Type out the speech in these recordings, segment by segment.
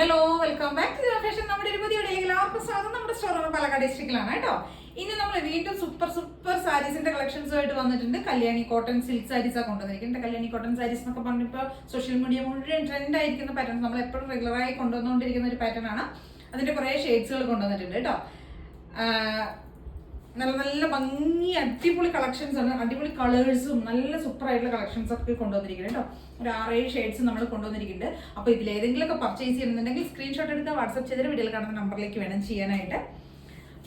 Hello, welcome back to fashion. നമ്മുടെ ഒരു പുതിയ എല്ലാവർക്കും സ്വാഗതം. നമ്മുടെ സ്റ്റോർ പാലക്കാട് ഡിസ്ട്രിക്റ്റിലാണ് കേട്ടോ. ഇനി നമ്മൾ വീണ്ടും സൂപ്പർ സാരീസിന്റെ കളക്ഷൻസുമായിട്ട് വന്നിട്ടുണ്ട്. കല്യാണി കോട്ടൺ സിൽക്ക് സാരീസ് ഒക്കെ കൊണ്ടുവന്നിരിക്കുന്നത്. കല്യാണി കോട്ടൺ സാരീസ് എന്നൊക്കെ പറഞ്ഞപ്പോൾ സോഷ്യൽ മീഡിയ മുഴുവൻ ട്രെൻഡ് ആയിരിക്കുന്ന പാറ്റേൺ, നമ്മൾ എപ്പോഴും റെഗുലറായി കൊണ്ടുവന്നുകൊണ്ടിരിക്കുന്ന ഒരു പാറ്റേൺ ആണ്. അതിന്റെ കുറെ ഷെയ്ഡ്സുകൾ കൊണ്ടുവന്നിട്ടുണ്ട് കേട്ടോ. നല്ല നല്ല ഭംഗി അടിപൊളി കളക്ഷൻസ് ആണ്. അടിപൊളി കളേഴ്സും നല്ല സൂപ്പർ ആയിട്ടുള്ള കളക്ഷൻസ് ഒക്കെ കൊണ്ടുവന്നിരിക്കുന്നത് കേട്ടോ. ഒരു 6-7 ഷെയ്ഡ്സ് നമ്മൾ കൊണ്ടുവന്നിരിക്കുന്നുണ്ട്. അപ്പോൾ ഇതിൽ ഏതെങ്കിലും ഒക്കെ പർച്ചേസ് ചെയ്യുന്നുണ്ടെങ്കിൽ സ്ക്രീൻഷോട്ട് എടുക്കുക, വാട്സ്ആപ്പ് ചെയ്തിട്ട് വീഡിയോയിൽ കാണുന്ന നമ്പറിലേക്ക് വേണം ചെയ്യാനായിട്ട്.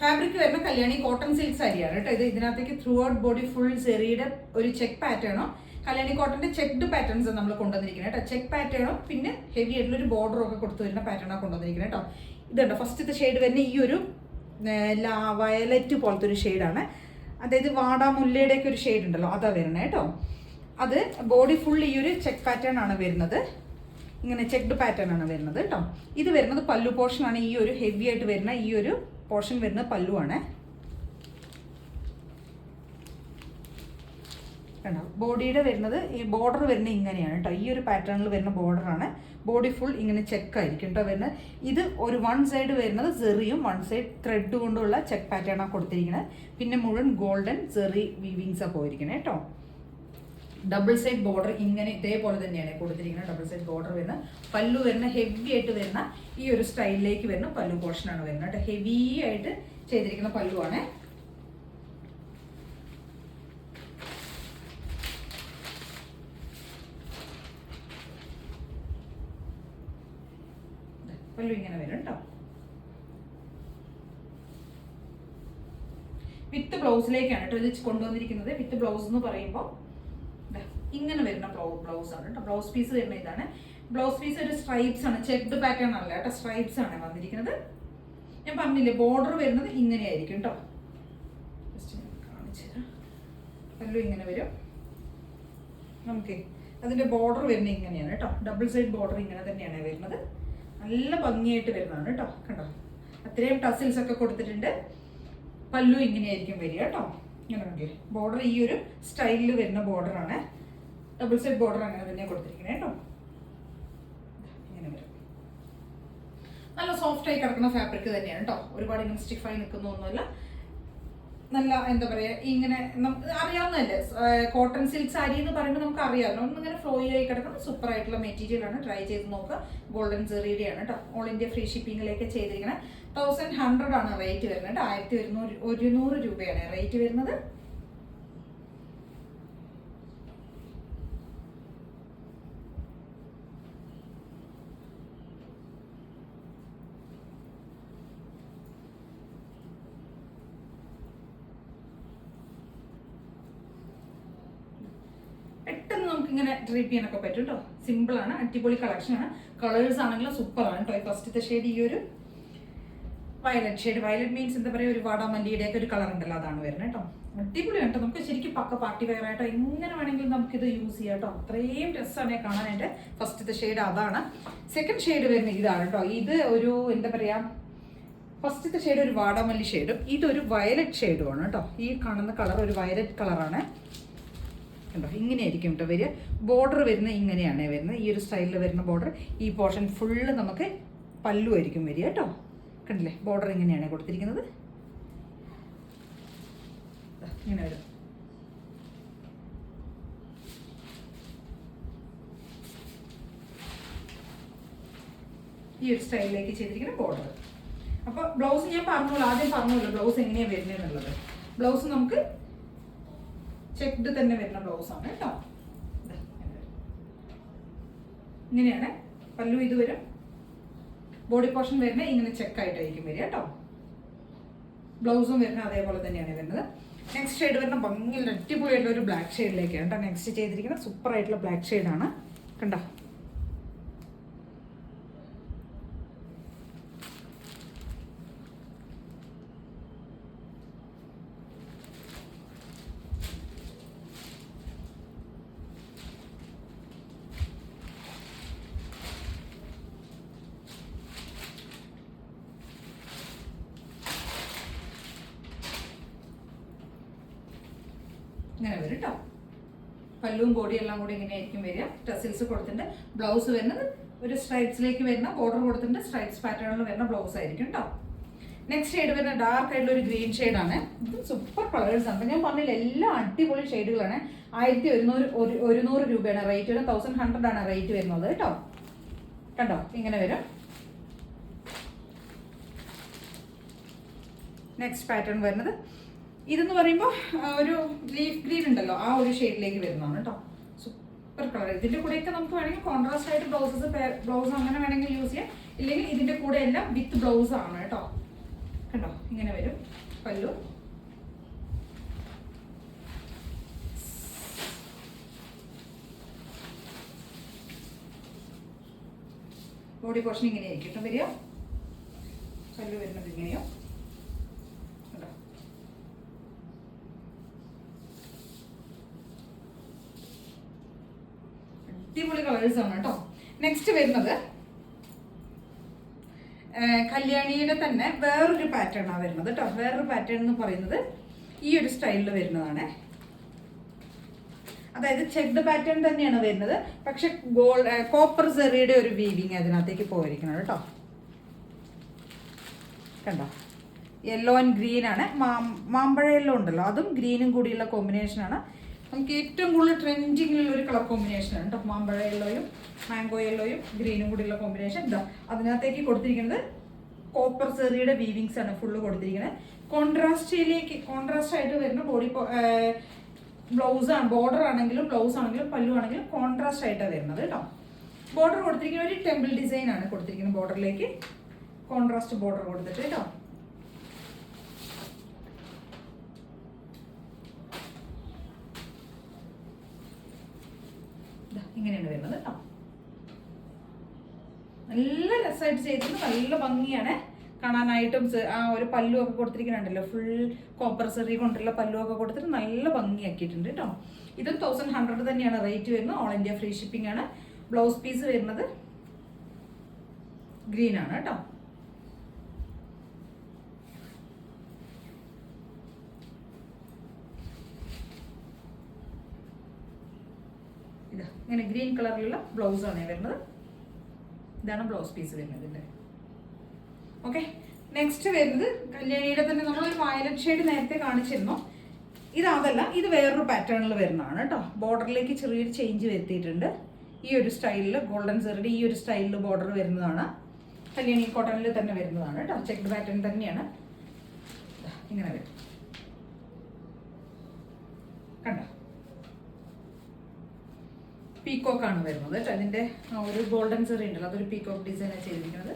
ഫാബ്രിക് വരുന്ന കല്യാണി കോട്ടൺ സിൽക്ക് സാരിയാണ് കേട്ടോ. ഇതിനകത്തേക്ക് ത്രൂ ഔട്ട് ബോഡി ഫുൾ സെറിയുടെ ഒരു ചെക്ക് പാറ്റേണോ, കല്യാണി കോട്ടന്റെ ചെക്ക്ഡ് പാറ്റേൺസ് നമ്മൾ കൊണ്ടുവന്നിരിക്കുന്നത് കേട്ടോ. ചെക്ക് പാറ്റേണോ പിന്നെ ഹെവി ആയിട്ടുള്ള ഒരു ബോർഡറും ഒക്കെ കൊടുത്തു വരുന്ന പാറ്റേണോ കൊണ്ടുവന്നിരിക്കുന്നത് കേട്ടോ. ഇതുണ്ടോ ഫസ്റ്റത്തെ ഷെയ്ഡ് വരുന്ന ഈ ഒരു വയലറ്റ് പോലത്തെ ഒരു ഷെയ്ഡാണ്. അതായത് വാടാമുല്ലയുടെ ഒക്കെ ഒരു ഷെയ്ഡ് ഉണ്ടല്ലോ, അതാ വരുന്നത് കേട്ടോ. അത് ബോഡി ഫുൾ ഈ ഒരു ചെക്ക് പാറ്റേൺ ആണ് വരുന്നത്. ഇങ്ങനെ ചെക്ക്ഡ് പാറ്റേൺ ആണ് വരുന്നത് കേട്ടോ. ഇത് വരുന്നത് പല്ലു പോർഷൻ ആണ്. ഈ ഒരു ഹെവി ആയിട്ട് വരുന്ന ഈ ഒരു പോർഷൻ വരുന്നത് പല്ലു ആണ് കണ്ടോ. ബോഡിയുടെ വരുന്നത് ഈ ബോർഡർ വരുന്നത് ഇങ്ങനെയാണ് കേട്ടോ. ഈ ഒരു പാറ്റേണിൽ വരുന്ന ബോർഡറാണ്. ബോഡി ഫുൾ ഇങ്ങനെ ചെക്ക് ആയിരിക്കും കേട്ടോ വരുന്നത്. ഇത് ഒരു വൺ സൈഡ് വരുന്നത് സെറിയും വൺ സൈഡ് ത്രെഡ് കൊണ്ടുള്ള ചെക്ക് പാറ്റേൺ ആണ് കൊടുത്തിരിക്കുന്നത്. പിന്നെ മുഴുവൻ ഗോൾഡൻ സെറി വീവിങ്സ് ആണ് പോയിരിക്കുന്നത് കേട്ടോ. ഡബിൾ സൈഡ് ബോർഡർ ഇങ്ങനെ ഇതേപോലെ തന്നെയാണ് കൊടുത്തിരിക്കുന്നത്. ഡബിൾ സൈഡ് ബോർഡർ വരുന്ന പല്ലു വരുന്ന ഹെവി ആയിട്ട് വരുന്ന ഈ ഒരു സ്റ്റൈലിലേക്ക് വരുന്ന പല്ലു പോർഷനാണ് വരുന്നത് കേട്ടോ. ഹെവി ആയിട്ട് ചെയ്തിരിക്കുന്ന പല്ലുവാണ്. പല്ലു ഇങ്ങനെ വരും കേട്ടോ. വിത്ത് ബ്ലൗസിലേക്കാണ് കേട്ടോ ഇത് കൊണ്ടുവന്നിരിക്കുന്നത്. വിത്ത് ബ്ലൗസ് എന്ന് പറയുമ്പോൾ ഇങ്ങനെ വരുന്ന ബ്ലൗസ് ആണ് കേട്ടോ. ബ്ലൗസ് പീസ് വരുന്ന ഇതാണ്. ബ്ലൗസ് പീസ് ഒരു സ്ട്രൈപ്സ് ആണ്, ചെക്ക്ഡ് പാറ്റേൺ അല്ല കേട്ടോ, സ്ട്രൈപ്സ് ആണ് വന്നിരിക്കുന്നത്. ഞാൻ പറഞ്ഞില്ലേ ബോർഡർ വരുന്നത് ഇങ്ങനെയായിരിക്കും കേട്ടോ. ജസ്റ്റ് കാണിച്ചു തരാം. പല്ലു ഇങ്ങനെ വരും. നമുക്ക് അതിന്റെ ബോർഡർ വരുന്നത് ഇങ്ങനെയാണ് കേട്ടോ. ഡബിൾ സൈഡ് ബോർഡർ ഇങ്ങനെ തന്നെയാണ് വരുന്നത്. നല്ല ഭംഗിയായിട്ട് വരുന്നതാണ് കേട്ടോ. കണ്ടോ അത്രയും ടസിൽസ് ഒക്കെ കൊടുത്തിട്ടുണ്ട്. പല്ലു ഇങ്ങനെയായിരിക്കും വരിക കേട്ടോ. ഇങ്ങനെ നോക്കിയേ ബോർഡർ ഈ ഒരു സ്റ്റൈലിൽ വരുന്ന ബോർഡറാണ്. ഡബിൾ സൈഡ് ബോർഡർ അങ്ങനെ തന്നെ കൊടുത്തിരിക്കുന്നത് കേട്ടോ. ഇങ്ങനെ വരും. നല്ല സോഫ്റ്റ് ആയി കിടക്കുന്ന ഫാബ്രിക് തന്നെയാണ് കേട്ടോ. ഒരുപാട് ഇങ്ങനെ സ്റ്റിഫായി നിൽക്കുന്നൊന്നുമല്ല. നല്ല എന്താ പറയാ ഇങ്ങനെ നമുക്ക് അറിയാവുന്നതല്ലേ, കോട്ടൺ സിൽക്ക് സാരി എന്ന് പറയുമ്പോൾ നമുക്ക് അറിയാമല്ലോ. ഒന്നിങ്ങനെ ഫ്ലോയി ആയി കിടക്കുന്ന സൂപ്പർ ആയിട്ടുള്ള മെറ്റീരിയൽ ആണ്. ട്രൈ ചെയ്ത് നോക്കുക. ഗോൾഡൻ സെറിയുടെയാണ് കേട്ടോ. ഓൾ ഇന്ത്യ ഫ്രീ ഷിപ്പിംഗിലേക്ക് ചെയ്തിരിക്കുന്നത്. 1100 ആണ് റേറ്റ് വരുന്നത്. 1100 രൂപയാണ് റേറ്റ് വരുന്നത്. പെട്ടെന്ന് നമുക്ക് ഇങ്ങനെ ഡ്രീപ്പ് ചെയ്യാനൊക്കെ പറ്റും കേട്ടോ. സിമ്പിൾ ആണ്, അടിപൊളി കളക്ഷൻ ആണ്. കളേഴ്സ് ആണെങ്കിലും സൂപ്പർ ആണ് കേട്ടോ. ഫസ്റ്റത്തെ ഷെയ്ഡ് ഈ ഒരു വയലറ്റ് ഷെയ്ഡ്. വയലറ്റ് മീൻസ് എന്താ പറയുക, ഒരു വാടാമല്ലിയുടെ ഒക്കെ ഒരു കളർ ഉണ്ടല്ലോ, അതാണ് വരുന്നത് കേട്ടോ. അടിപൊളിയാണ് കേട്ടോ. നമുക്ക് ശരിക്കും പക്ക പാർട്ടി വെയർ ആയിട്ടോ എങ്ങനെ വേണമെങ്കിലും നമുക്കിത് യൂസ് ചെയ്യാം കേട്ടോ. അത്രയും രസമാണ് കാണാനായിട്ട്. ഫസ്റ്റത്തെ ഷെയ്ഡ് അതാണ്. സെക്കൻഡ് ഷെയ്ഡ് വരുന്നത് ഇതാണ് കേട്ടോ. ഇത് ഒരു എന്താ പറയാ, ഫസ്റ്റത്തെ ഷെയ്ഡ് ഒരു വാടാമല്ലി ഷെയ്ഡും ഇതൊരു വയലറ്റ് ഷെയ്ഡുമാണ് കേട്ടോ. ഈ കാണുന്ന കളർ ഒരു വയലറ്റ് കളറാണ് കണ്ടോ. ഇങ്ങനെയായിരിക്കും കേട്ടോ വരിക. ബോർഡർ വരുന്നത് ഇങ്ങനെയാണ് വരുന്നത്. ഈ ഒരു സ്റ്റൈലിൽ വരുന്ന ബോർഡർ. ഈ പോർഷൻ ഫുള്ള് നമുക്ക് പല്ലു ആയിരിക്കും വരിക കേട്ടോ. കണ്ടില്ലേ ബോർഡർ ഇങ്ങനെയാണ് കൊടുത്തിരിക്കുന്നത്. ഇങ്ങനെ വരും. ഈ ഒരു സ്റ്റൈലിലേക്ക് ചെയ്തിരിക്കുന്ന ബോർഡർ. അപ്പോൾ ബ്ലൗസ് ഞാൻ പറഞ്ഞോളൂ, ആദ്യം പറഞ്ഞോളൂ ബ്ലൗസ് എങ്ങനെയാണ് വരുന്നതെന്നുള്ളത്. ബ്ലൗസ് നമുക്ക് ചെക്ക്ഡ് തന്നെ വരുന്ന ബ്ലൗസ് ആണ് കേട്ടോ. ഇങ്ങനെയാണ് പല്ലു. ഇത് വരും. ബോഡി പോർഷൻ വരുന്നത് ഇങ്ങനെ ചെക്ക് ആയിട്ടായിരിക്കും വരിക കേട്ടോ. ബ്ലൗസും വരുന്നത് അതേപോലെ തന്നെയാണ് വരുന്നത്. നെക്സ്റ്റ് ഷെയ്ഡ് വരുന്ന ഭംഗിയുള്ള അടിപൊളിയായിട്ടുള്ള ഒരു ബ്ലാക്ക് ഷെയ്ഡിലേക്കാണ് കേട്ടോ നെക്സ്റ്റ് ചെയ്തിരിക്കുന്നത്. സൂപ്പർ ആയിട്ടുള്ള ബ്ലാക്ക് ഷെയ്ഡാണ് കണ്ടോ. ഇങ്ങനെ വരും കേട്ടോ. പല്ലുവും ബോഡി എല്ലാം കൂടി ഇങ്ങനെയായിരിക്കും വരിക. ടസിൽസ് കൊടുത്തിട്ടുണ്ട്. ബ്ലൗസ് വരുന്നത് ഒരു സ്ട്രൈപ്സിലേക്ക് വരുന്ന ബോർഡർ കൊടുത്തിട്ട് സ്ട്രൈപ്സ് പാറ്റേണിൽ വരുന്ന ബ്ലൗസ് ആയിരിക്കും കേട്ടോ. നെക്സ്റ്റ് ഷെയ്ഡ് വരുന്ന ഡാർക്ക് ആയിട്ടുള്ള ഒരു ഗ്രീൻ ഷെയ്ഡാണ്. ഇത് സൂപ്പർ കളേഴ്സ് ആണ്. ഞാൻ പറഞ്ഞില്ല എല്ലാം അടിപൊളി ഷെയ്ഡുകളാണ്. 1100 രൂപയാണ് റേറ്റ് വരുന്നത്. 1100 ആണ് റേറ്റ് വരുന്നത് കേട്ടോ. കണ്ടോ ഇങ്ങനെ വരും. നെക്സ്റ്റ് പാറ്റേൺ വരുന്നത് ഇതെന്ന് പറയുമ്പോൾ ഒരു ലീഫ് ഗ്രീൻ ഉണ്ടല്ലോ, ആ ഒരു ഷെയ്ഡിലേക്ക് വരുന്നതാണ് കേട്ടോ. Super colour. ഇതിന്റെ കൂടെയൊക്കെ നമുക്ക് വേണമെങ്കിൽ കോൺട്രാസ്റ്റ് ആയിട്ട് ബ്ലൗസ് അങ്ങനെ വേണമെങ്കിൽ യൂസ് ചെയ്യാം. ഇല്ലെങ്കിൽ ഇതിന്റെ കൂടെ എല്ലാം വിത്ത് ബ്ലൗസ് ആണ് കേട്ടോ. കണ്ടോ ഇങ്ങനെ വരും പല്ലു. ബോഡി പോർഷൻ ഇങ്ങനെയായിരിക്കും വരിക. പല്ലു വരുന്നത് ഇങ്ങനെയോ. കണ്ടോ അടിപൊളി കളേഴ്സ് ആണ് കേട്ടോ. നെക്സ്റ്റ് വരുന്നത് കല്യാണിയുടെ തന്നെ വേറൊരു പാറ്റേൺ ആണ് വരുന്നത് കേട്ടോ. വേറൊരു പാറ്റേൺ എന്ന് പറയുന്നത് ഈ ഒരു സ്റ്റൈലിൽ വരുന്നതാണ്. അതായത് ചെക്ഡ് പാറ്റേൺ തന്നെയാണ് വരുന്നത്, പക്ഷെ കോപ്പർ സെറിയുടെ ഒരു വീവിങ് അതിനകത്തേക്ക് പോയിരിക്കുന്നത് കേട്ടോ. കണ്ടോ യെല്ലോ ആൻഡ് ഗ്രീൻ ആണ്. മാമ്പഴ യെല്ലോ ഉണ്ടല്ലോ, അതും ഗ്രീനും കൂടിയുള്ള കോമ്പിനേഷനാണ്. നമുക്ക് ഏറ്റവും കൂടുതൽ ട്രെൻഡിങ്ങിലുള്ള ഒരു കളർ കോമ്പിനേഷനാണ് കേട്ടോ. മാമ്പഴ യെല്ലോയും മാംഗോ യെല്ലോയും ഗ്രീനും കൂടിയുള്ള കോമ്പിനേഷൻ. ഇതാ അതിനകത്തേക്ക് കൊടുത്തിരിക്കുന്നത് കോപ്പർ സെറിയുടെ വീവിങ്സ് ആണ് ഫുള്ള് കൊടുത്തിരിക്കുന്നത്. കോൺട്രാസ്റ്റ് ആയിട്ട് വരുന്ന ബ്ലൗസ് ആണ്. ബോർഡർ ആണെങ്കിലും ബ്ലൗസ് ആണെങ്കിലും പല്ലു ആണെങ്കിലും കോൺട്രാസ്റ്റ് ആയിട്ടാണ് വരുന്നത് കേട്ടോ. ബോർഡർ കൊടുത്തിരിക്കുന്ന ഒരു ടെമ്പിൾ ഡിസൈൻ ആണ് കൊടുത്തിരിക്കുന്നത്. ബോർഡറിലേക്ക് കോൺട്രാസ്റ്റ് ബോർഡർ കൊടുത്തിട്ട് കേട്ടോ. ഇങ്ങനെയാണ് വരുന്നത് കേട്ടോ. നല്ല രസമായിട്ട് ചെയ്തിട്ട് നല്ല ഭംഗിയാണ് കാണാനായിട്ടും. ആ ഒരു പല്ലു ഒക്കെ കൊടുത്തിരിക്കുന്നുണ്ടല്ലോ, ഫുൾ കോപ്പർ സെറി കൊണ്ടുള്ള പല്ലു ഒക്കെ കൊടുത്തിട്ട് നല്ല ഭംഗിയാക്കിയിട്ടുണ്ട് കേട്ടോ. ഇതും 1100 തന്നെയാണ് റേറ്റ് വരുന്നത്. ഓൾ ഇന്ത്യ ഫ്രീ ഷിപ്പിംഗ് ആണ്. ബ്ലൗസ് പീസ് വരുന്നത് ഗ്രീൻ ആണ് കേട്ടോ. ഇതാ ഇങ്ങനെ ഗ്രീൻ കളറിലുള്ള ബ്ലൗസ് ആണ് വരുന്നത്. ഇതാണ് ബ്ലൗസ് പീസ് വരുന്നത് ഇതിന്റെ. ഓക്കെ, നെക്സ്റ്റ് വരുന്നത് കല്യാണിയുടെ തന്നെ നമ്മളൊരു വയലറ്റ് ഷെയ്ഡ് നേരത്തെ കാണിച്ചിരുന്നു. ഇതല്ല, ഇത് വേറൊരു പാറ്റേണിൽ വരുന്നതാണ് കേട്ടോ. ബോർഡറിലേക്ക് ചെറിയൊരു ചേഞ്ച് വരുത്തിയിട്ടുണ്ട്. ഈ ഒരു സ്റ്റൈലിൽ ഗോൾഡൻ സെറിയുടെ ഈ ഒരു സ്റ്റൈലിൽ ബോർഡർ വരുന്നതാണ്. കല്യാണി കോട്ടണിൽ തന്നെ വരുന്നതാണ് കേട്ടോ. ചെക്ക്ഡ് പാറ്റേൺ തന്നെയാണ്. ഇങ്ങനെ വരും. കണ്ടോ പീകോക്ക് ആണ് വരുന്നത് കേട്ടോ. അതിന്റെ ഒരു ഗോൾഡൻ സെറി ഉണ്ടല്ലോ, അതൊരു പീകോക്ക് ഡിസൈൻ ആണ് ചെയ്തിരിക്കുന്നത്.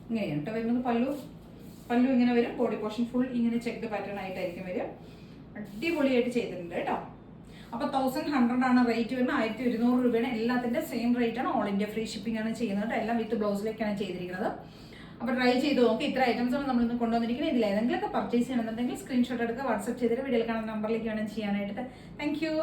ഇങ്ങനെയാണ് കേട്ടോ വരുന്നത്. പല്ലു ഇങ്ങനെ വരും. ബോഡി പോർഷൻ ഫുൾ ഇങ്ങനെ ചെക്ക്ഡ് പാറ്റേൺ ആയിട്ടായിരിക്കും വരും. അടിപൊളിയായിട്ട് ചെയ്തിട്ടുണ്ട് കേട്ടോ. അപ്പോൾ 1100 ആണ് റേറ്റ് വരുന്നത്. 1200 രൂപയാണ്. എല്ലാത്തിൻ്റെ സെയിം റേറ്റ് ആണ്. ഓൾ ഇന്ത്യ ഫ്രീ ഷിപ്പിംഗ് ആണ് ചെയ്യുന്നത്. എല്ലാം വിത്ത് ബ്ലൗസിലേക്കാണ് ചെയ്തിരിക്കുന്നത്. അപ്പോൾ ട്രൈ ചെയ്ത് നോക്കി. ഇത്ര ഐറ്റംസ് ആണ് നമ്മളിന്ന് കൊണ്ടുവന്നിരിക്കുന്നത്. ഇതിൽ ഏതെങ്കിലുമൊക്കെ പർച്ചേസ് ചെയ്യണമെന്നുണ്ടെങ്കിൽ സ്ക്രീൻഷോട്ട് എടുക്കുക, വാട്സ്ആപ്പ് ചെയ്തിട്ട് വീഡിയോയിൽ കാണുന്ന നമ്പറിലേക്ക് വേണം ചെയ്യാനായിട്ട്. Thank you.